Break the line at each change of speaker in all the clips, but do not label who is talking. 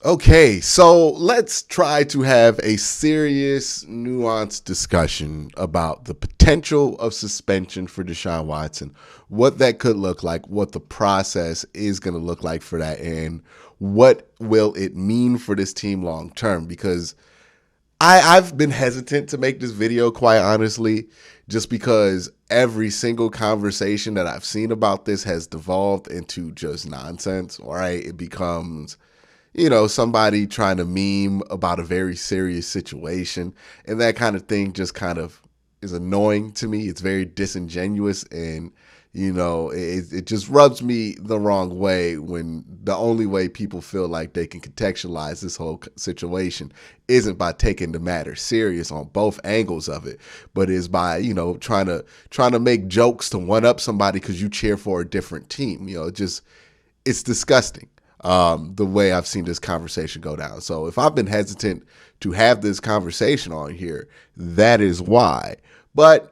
Okay, so let's try to have a serious, nuanced discussion about the potential of suspension for Deshaun Watson, what that could look like, what the process is going to look like for that, and what will it mean for this team long term. Because I've been hesitant to make this video, quite honestly, just because every single conversation that I've seen about this has devolved into just nonsense, all right? It becomes somebody trying to meme about a very serious situation. And that kind of thing just kind of is annoying to me. It's very disingenuous and, it just rubs me the wrong way when the only way people feel like they can contextualize this whole situation isn't by taking the matter serious on both angles of it, but is by, trying to make jokes to one up somebody because you cheer for a different team. It's disgusting. The way I've seen this conversation go down. So if I've been hesitant to have this conversation on here, that is why. But,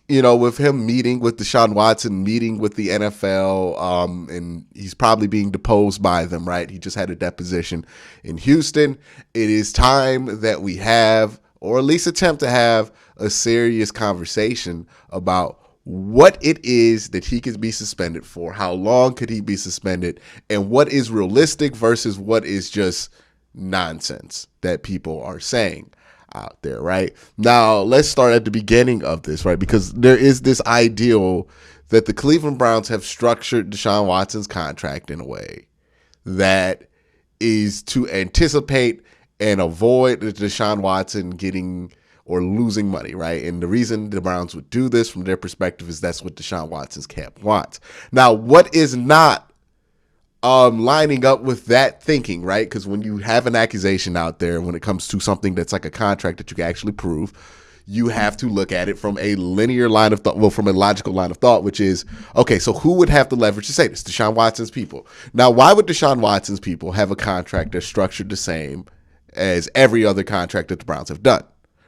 with him meeting with Deshaun Watson, meeting with the NFL, and he's probably being deposed by them, right? He just had a deposition in Houston. It is time that we have, or at least attempt to have, a serious conversation about what it is that he could be suspended for, how long could he be suspended, and what is realistic versus what is just nonsense that people are saying out there, right? Now, let's start at the beginning of this, right? Because there is this ideal that the Cleveland Browns have structured Deshaun Watson's contract in a way that is to anticipate and avoid Deshaun Watson getting or losing money, right? And the reason the Browns would do this from their perspective is that's what Deshaun Watson's camp wants. Now, what is not lining up with that thinking, right? Because when you have an accusation out there, when it comes to something that's like a contract that you can actually prove, you have to look at it from a linear line of thought, well, from a logical line of thought, which is, okay, so who would have the leverage to say this? Deshaun Watson's people. Now, why would Deshaun Watson's people have a contract that's structured the same as every other contract that the Browns have done?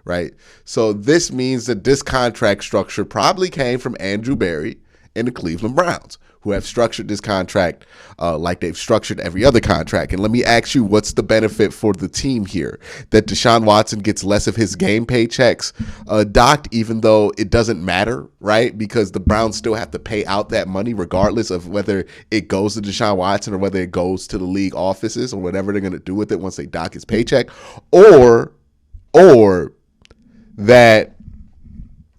Right. So this means that this contract structure probably came from Andrew Berry and the Cleveland Browns, who have structured this contract like they've structured every other contract. And let me ask you, what's the benefit for the team here? That Deshaun Watson gets less of his game paychecks docked, even though it doesn't matter, right? Because the Browns still have to pay out that money regardless of whether it goes to Deshaun Watson or whether it goes to the league offices or whatever they're going to do with it once they dock his paycheck, or that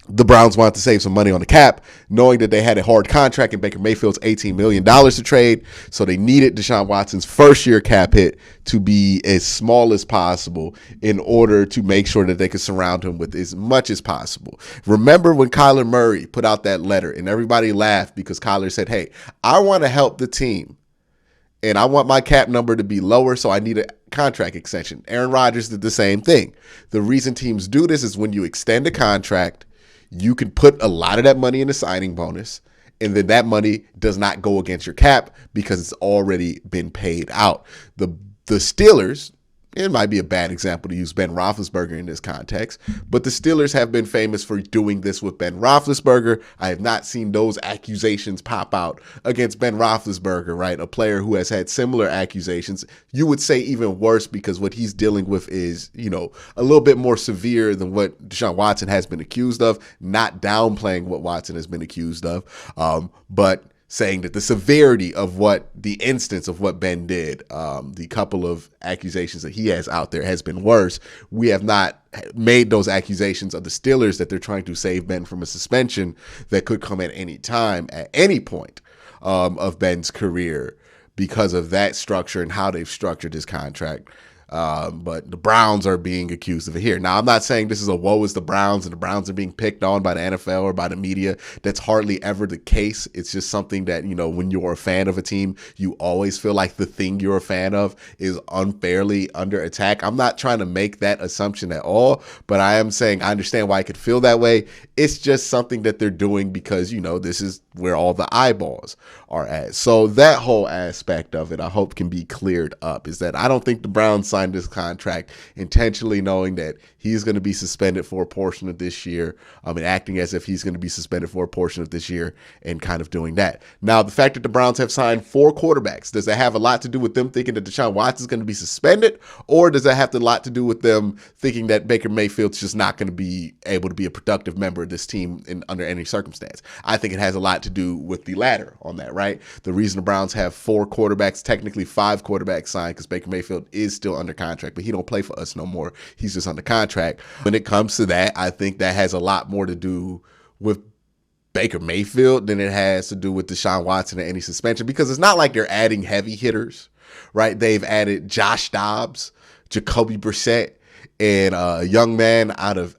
the Browns wanted to save some money on the cap, knowing that they had a hard contract in Baker Mayfield's $18 million to trade. So they needed Deshaun Watson's first-year cap hit to be as small as possible in order to make sure that they could surround him with as much as possible. Remember when Kyler Murray put out that letter and everybody laughed because Kyler said, hey, I want to help the team and I want my cap number to be lower, so I need a contract extension. Aaron Rodgers did the same thing. The reason teams do this is when you extend a contract, you can put a lot of that money in a signing bonus, and then that money does not go against your cap because it's already been paid out. The Steelers, it might be a bad example to use Ben Roethlisberger in this context, but the Steelers have been famous for doing this with Ben Roethlisberger. I have not seen those accusations pop out against Ben Roethlisberger, right? A player who has had similar accusations. You would say even worse because what he's dealing with is, a little bit more severe than what Deshaun Watson has been accused of, not downplaying what Watson has been accused of, but saying that the severity of the instance of what Ben did, the couple of accusations that he has out there has been worse. We have not made those accusations of the Steelers that they're trying to save Ben from a suspension that could come at any time, at any point of Ben's career because of that structure and how they've structured his contract. But the Browns are being accused of it here. Now, I'm not saying this is a woe is the Browns and the Browns are being picked on by the NFL or by the media. That's hardly ever the case. It's just something that, when you're a fan of a team, you always feel like the thing you're a fan of is unfairly under attack. I'm not trying to make that assumption at all, but I am saying I understand why I could feel that way. It's just something that they're doing because, this is where all the eyeballs are at. So that whole aspect of it, I hope can be cleared up, is that I don't think the Browns signed signed this contract intentionally knowing that he's going to be suspended for a portion of this year, and acting as if he's going to be suspended for a portion of this year and kind of doing that. Now, the fact that the Browns have signed 4 quarterbacks, does that have a lot to do with them thinking that Deshaun Watson is going to be suspended, or does that have a lot to do with them thinking that Baker Mayfield's just not going to be able to be a productive member of this team under any circumstance? I think it has a lot to do with the latter on that, right? The reason the Browns have 4 quarterbacks, technically 5 quarterbacks signed, because Baker Mayfield is still under contract, but he don't play for us no more. He's just under contract. When it comes to that, I think that has a lot more to do with Baker Mayfield than it has to do with Deshaun Watson and any suspension, because it's not like they're adding heavy hitters, right? They've added Josh Dobbs, Jacoby Brissett, and a young man out of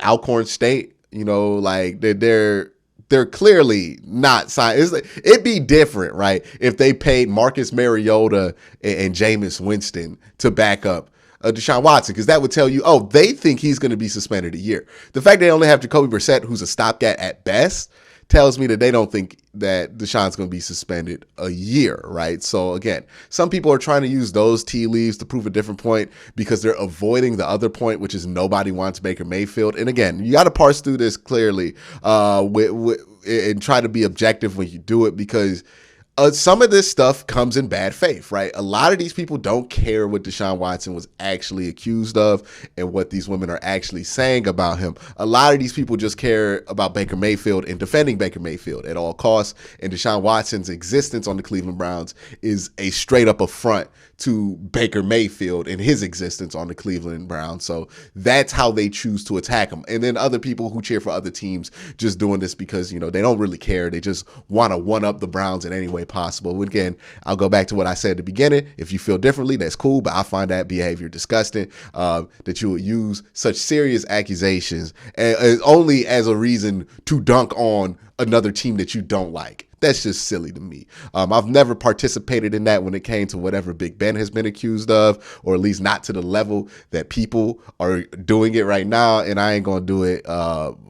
Alcorn State. Like they're clearly not signed. It'd be different, right, if they paid Marcus Mariota and Jameis Winston to back up Deshaun Watson, because that would tell you, oh, they think he's going to be suspended a year. The fact they only have Jacoby Brissett, who's a stopgap at best, tells me that they don't think that Deshaun's going to be suspended a year, right? So again, some people are trying to use those tea leaves to prove a different point because they're avoiding the other point, which is nobody wants Baker Mayfield. And again, you got to parse through this clearly and try to be objective when you do it, because some of this stuff comes in bad faith, right? A lot of these people don't care what Deshaun Watson was actually accused of and what these women are actually saying about him. A lot of these people just care about Baker Mayfield and defending Baker Mayfield at all costs. And Deshaun Watson's existence on the Cleveland Browns is a straight up affront to Baker Mayfield and his existence on the Cleveland Browns. So that's how they choose to attack him. And then other people who cheer for other teams just doing this because, they don't really care. They just want to one up the Browns in any way possible. Again, I'll go back to what I said at the beginning. If you feel differently, that's cool, but I find that behavior disgusting, that you would use such serious accusations only as a reason to dunk on another team that you don't like. That's just silly to me. I've never participated in that when it came to whatever Big Ben has been accused of, or at least not to the level that people are doing it right now. And I ain't going to do it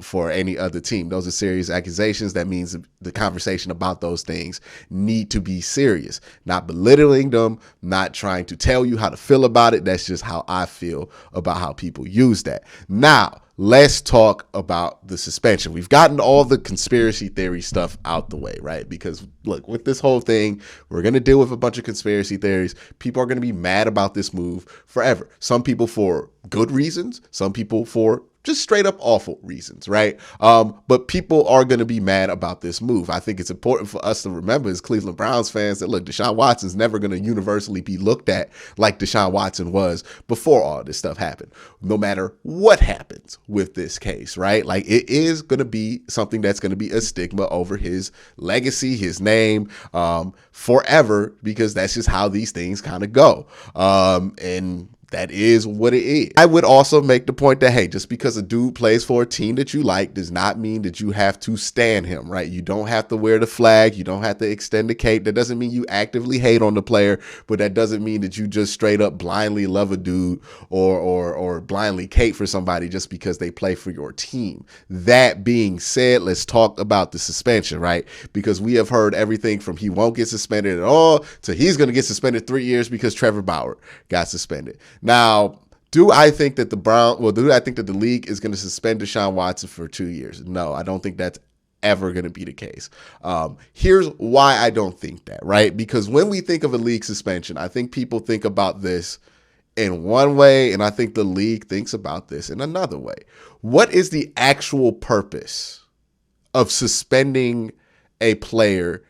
for any other team. Those are serious accusations. That means the conversation about those things need to be serious, not belittling them, not trying to tell you how to feel about it. That's just how I feel about how people use that. Now, let's talk about the suspension. We've gotten all the conspiracy theory stuff out the way, right? Because look, with this whole thing, we're going to deal with a bunch of conspiracy theories. People are going to be mad about this move forever. Some people for good reasons, some people for just straight up awful reasons, right? But people are going to be mad about this move. I think it's important for us to remember as Cleveland Browns fans that, look, Deshaun Watson's never going to universally be looked at like Deshaun Watson was before all this stuff happened, no matter what happens with this case, right? Like, it is going to be something that's going to be a stigma over his legacy, his name, forever, because that's just how these things kind of go. And that is what it is. I would also make the point that, hey, just because a dude plays for a team that you like does not mean that you have to stand him, right? You don't have to wear the flag. You don't have to extend the cape. That doesn't mean you actively hate on the player, but that doesn't mean that you just straight up blindly love a dude or blindly cape for somebody just because they play for your team. That being said, let's talk about the suspension, right? Because we have heard everything from he won't get suspended at all to he's going to get suspended 3 years because Trevor Bauer got suspended. Now, do I think that the league is going to suspend Deshaun Watson for 2 years? No, I don't think that's ever going to be the case. Here's why I don't think that, right? Because when we think of a league suspension, I think people think about this in one way, and I think the league thinks about this in another way. What is the actual purpose of suspending a player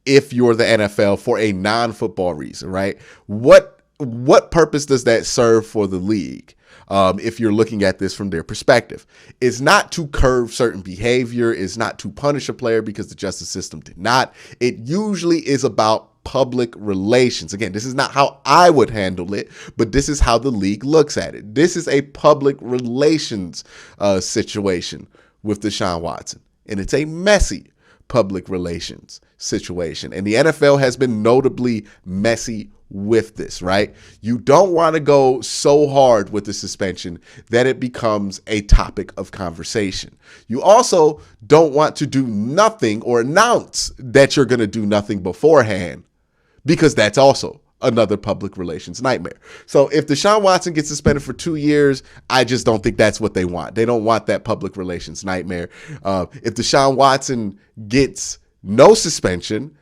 if you're the NFL for a non-football reason, right? What purpose does that serve for the league? If you're looking at this from their perspective, it's not to curb certain behavior. It's not to punish a player because the justice system did not. It usually is about public relations. Again, this is not how I would handle it, but this is how the league looks at it. This is a public relations situation with Deshaun Watson, and it's a messy public relations situation. And the NFL has been notably messy with this, right? You don't want to go so hard with the suspension that it becomes a topic of conversation. You also don't want to do nothing or announce that you're going to do nothing beforehand, because that's also another public relations nightmare. So if Deshaun Watson gets suspended for 2 years, I just don't think that's what they want. They don't want that public relations nightmare. If Deshaun Watson gets no suspension,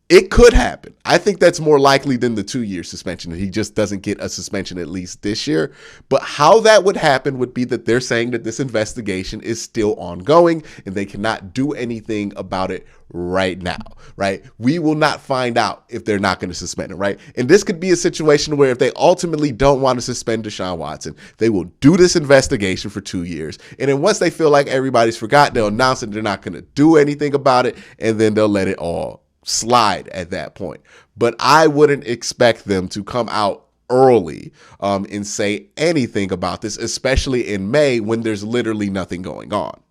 it could happen. I think that's more likely than the 2-year suspension. He just doesn't get a suspension at least this year. But how that would happen would be that they're saying that this investigation is still ongoing and they cannot do anything about it right now, right? We will not find out if they're not going to suspend it, right? And this could be a situation where if they ultimately don't want to suspend Deshaun Watson, they will do this investigation for 2 years. And then once they feel like everybody's forgot, they'll announce that they're not going to do anything about it, and then they'll let it all slide at that point. But I wouldn't expect them to come out early and say anything about this, especially in May when there's literally nothing going on.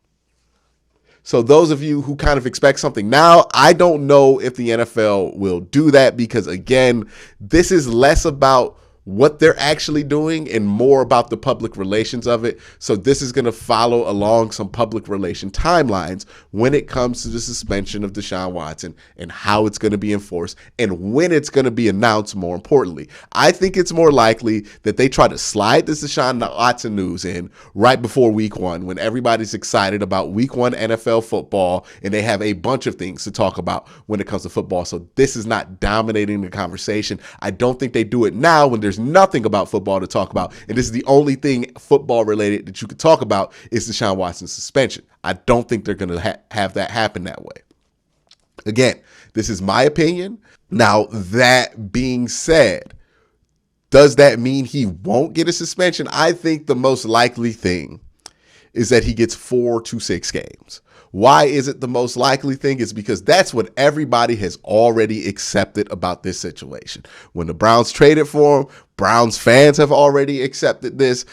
So those of you who kind of expect something now, I don't know if the NFL will do that because, again, this is less about what they're actually doing and more about the public relations of it. So this is going to follow along some public relation timelines when it comes to the suspension of Deshaun Watson and how it's going to be enforced and when it's going to be announced, more importantly. I think it's more likely that they try to slide this Deshaun Watson news in right before week 1 when everybody's excited about week 1 NFL football and they have a bunch of things to talk about when it comes to football. So this is not dominating the conversation. I don't think they do it now when there's nothing about football to talk about. And this is the only thing football related that you could talk about is Deshaun Watson's suspension. I don't think they're going to have that happen that way. Again, this is my opinion. Now, that being said, does that mean he won't get a suspension? I think the most likely thing is that he gets 4 to 6 games. Why is it the most likely thing? Is because that's what everybody has already accepted about this situation. When the Browns traded for him, Browns fans have already accepted this.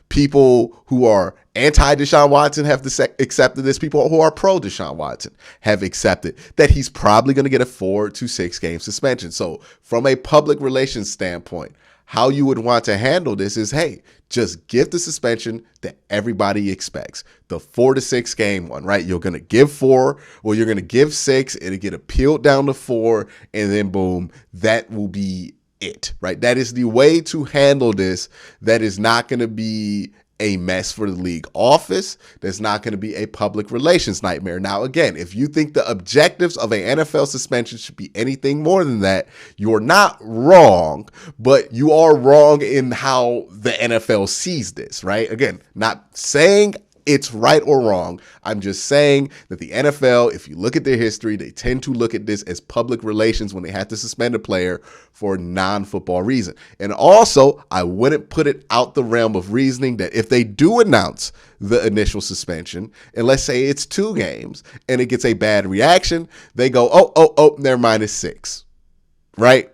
People who are anti-Deshaun Watson have accepted this. People who are pro-Deshaun Watson have accepted that he's probably going to get a 4 to 6 game suspension. So from a public relations standpoint, how you would want to handle this is, hey, just give the suspension that everybody expects. The 4 to 6 game one, right? You're going to give 4, or you're going to give 6, it'll get appealed down to 4, and then boom, that will be it, right? That is the way to handle this. That is not going to be a mess for the league office. That's not going to be a public relations nightmare. Now, again, if you think the objectives of an NFL suspension should be anything more than that, you're not wrong, but you are wrong in how the NFL sees this, right? Again, not saying it's right or wrong. I'm just saying that the NFL, if you look at their history, they tend to look at this as public relations when they have to suspend a player for a non-football reason. And also, I wouldn't put it out the realm of reasoning that if they do announce the initial suspension, and let's say it's 2 games and it gets a bad reaction, they go, oh, never mind, it's 6, right?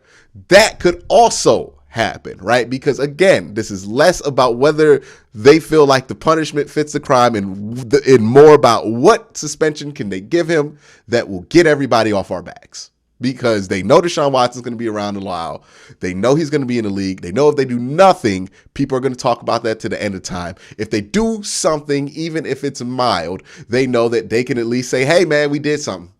That could also happen, right? Because again, this is less about whether they feel like the punishment fits the crime and more about what suspension can they give him that will get everybody off our backs. Because they know Deshaun Watson's going to be around a while. They know he's going to be in the league. They know if they do nothing, people are going to talk about that to the end of time. If they do something, even if it's mild, they know that they can at least say, hey man, we did something.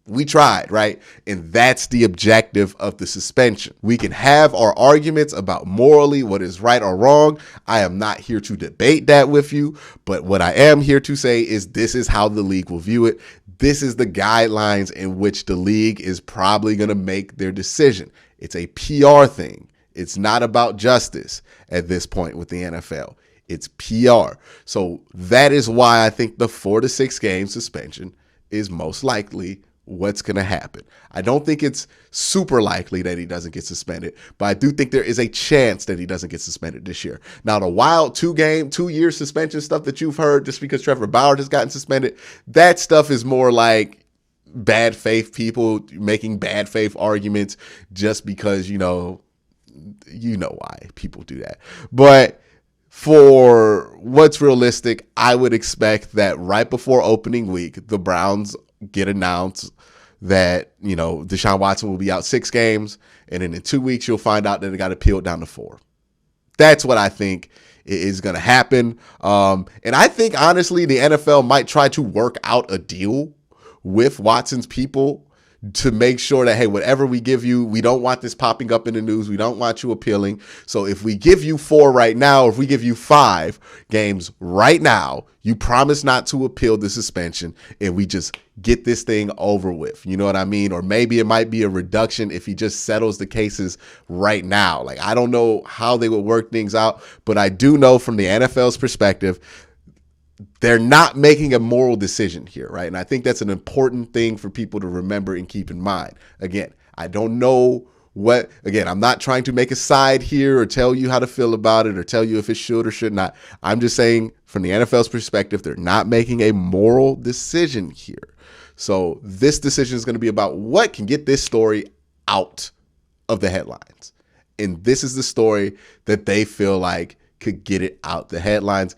We tried, right? And that's the objective of the suspension. We can have our arguments about morally what is right or wrong. I am not here to debate that with you, but what I am here to say is this is how the league will view it. This is the guidelines in which the league is probably going to make their decision. It's a PR thing. It's not about justice at this point with the NFL. It's PR. So that is why I think the 4 to 6 game suspension is most likely what's going to happen. I don't think it's super likely that he doesn't get suspended, but I do think there is a chance that he doesn't get suspended this year. Now, the wild 2-year suspension stuff that you've heard just because Trevor Bauer has gotten suspended, that stuff is more like bad faith people making bad faith arguments just because, you know why people do that. But for what's realistic, I would expect that right before opening week, the Browns get announced that, Deshaun Watson will be out 6 games, and then in 2 weeks, you'll find out that it got appealed down to 4. That's what I think is going to happen. And I think, honestly, the NFL might try to work out a deal with Watson's people to make sure that, hey, whatever we give you, we don't want this popping up in the news. We don't want you appealing. So if we give you 4 right now, or if we give you 5 games right now, you promise not to appeal the suspension and we just get this thing over with. You know what I mean? Or maybe it might be a reduction if he just settles the cases right now. Like, I don't know how they would work things out, but I do know from the NFL's perspective, they're not making a moral decision here, right? And I think that's an important thing for people to remember and keep in mind. Again, I don't know I'm not trying to make a side here or tell you how to feel about it or tell you if it should or should not. I'm just saying from the NFL's perspective, they're not making a moral decision here. So this decision is going to be about what can get this story out of the headlines. And this is the story that they feel like could get it out the headlines.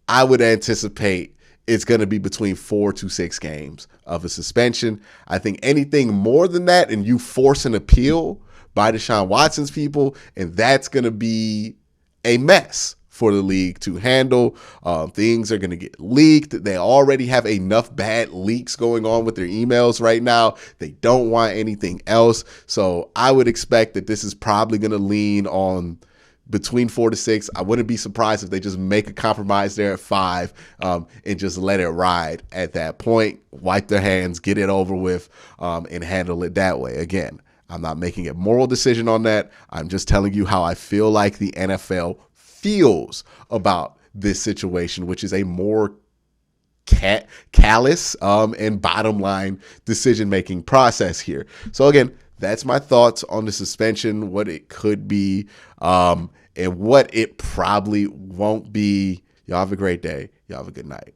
I would anticipate it's going to be between 4 to 6 games of a suspension. I think anything more than that and you force an appeal by Deshaun Watson's people, and that's going to be a mess for the league to handle. Things are going to get leaked. They already have enough bad leaks going on with their emails right now. They don't want anything else. So I would expect that this is probably going to lean on between 4 to 6. I wouldn't be surprised if they just make a compromise there at 5 and just let it ride at that point, wipe their hands, get it over with, and handle it that way. Again, I'm not making a moral decision on that. I'm just telling you how I feel like the NFL feels about this situation, which is a more callous and bottom line decision-making process here. So again, that's my thoughts on the suspension, what it could be, and what it probably won't be. Y'all have a great day. Y'all have a good night.